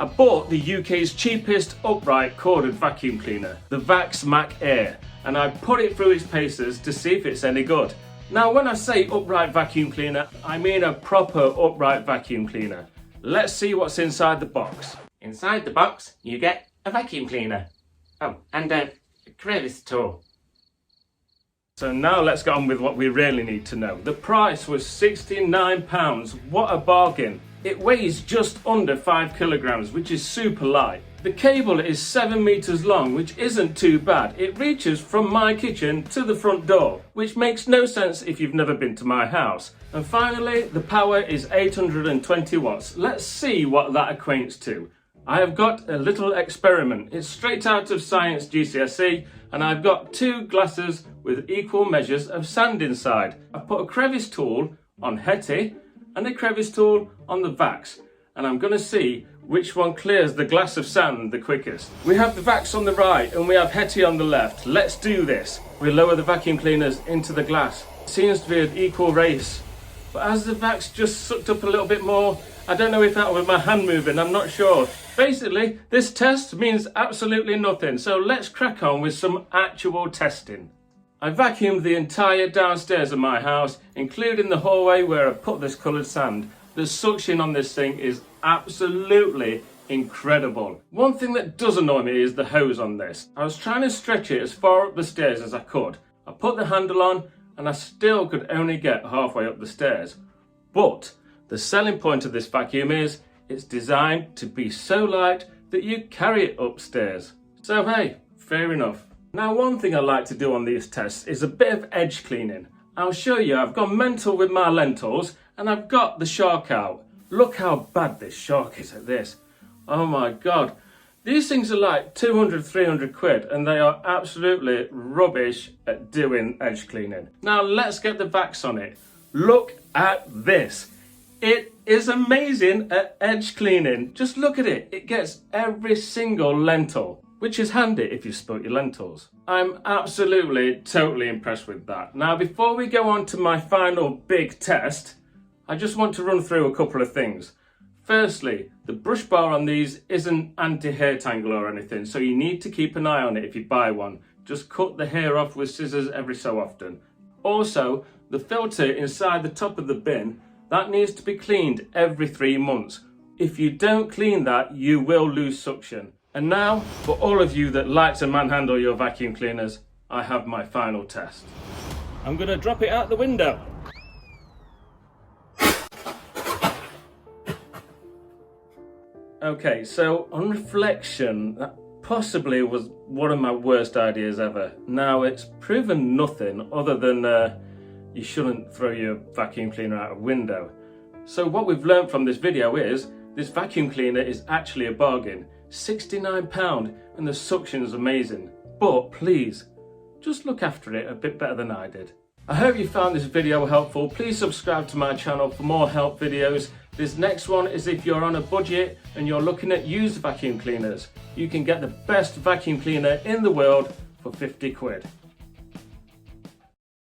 I bought the UK's cheapest upright corded vacuum cleaner, the Vax Mach Air, and I put it through its paces to see if it's any good. Now when I say upright vacuum cleaner, I mean a proper upright vacuum cleaner. Let's see what's inside the box. Inside the box you get a vacuum cleaner. Oh, and a crevice tool. So now let's get on with what we really need to know. The price was £69. What a bargain. It weighs just under 5 kilograms, which is super light. The cable is 7 meters long, which isn't too bad. It reaches from my kitchen to the front door, which makes no sense if you've never been to my house. And finally, the power is 820 watts. Let's see what that equates to. I have got a little experiment. It's straight out of Science GCSE, and I've got 2 glasses with equal measures of sand inside. I've put a crevice tool on Hetty and a crevice tool on the Vax, and I'm going to see which one clears the glass of sand the quickest. We have the Vax on the right and we have Hetty on the left. Let's do this. We lower the vacuum cleaners into the glass. It seems to be an equal race, but as the Vax just sucked up a little bit more, I don't know if that was my hand moving, I'm not sure. Basically, this test means absolutely nothing, so let's crack on with some actual testing. I vacuumed the entire downstairs of my house, including the hallway where I put this coloured sand. The suction on this thing is absolutely incredible. One thing that does annoy me is the hose on this. I was trying to stretch it as far up the stairs as I could. I put the handle on and I still could only get halfway up the stairs. But the selling point of this vacuum is it's designed to be so light that you carry it upstairs. So hey, fair enough. Now one thing I like to do on these tests is a bit of edge cleaning. I'll show you, I've gone mental with my lentils and I've got the shark out. Look how bad this shark is at this. Oh my god. These things are like 200, 300 quid and they are absolutely rubbish at doing edge cleaning. Now let's get the Vax on it. Look at this. It is amazing at edge cleaning. Just look at it. It gets every single lentil, which is handy if you spilt your lentils. I'm absolutely, totally impressed with that. Now, before we go on to my final big test, I just want to run through a couple of things. Firstly, the brush bar on these isn't anti-hair tangle or anything, so you need to keep an eye on it if you buy one. Just cut the hair off with scissors every so often. Also, the filter inside the top of the bin, that needs to be cleaned every 3 months. If you don't clean that, you will lose suction. And now, for all of you that like to manhandle your vacuum cleaners, I have my final test. I'm going to drop it out the window. Okay, so on reflection, that possibly was one of my worst ideas ever. Now, it's proven nothing other than you shouldn't throw your vacuum cleaner out a window. So what we've learned from this video is this vacuum cleaner is actually a bargain. £69 and the suction is amazing. But please, just look after it a bit better than I did. I hope you found this video helpful. Please subscribe to my channel for more help videos. This next one is if you're on a budget and you're looking at used vacuum cleaners. You can get the best vacuum cleaner in the world for 50 quid.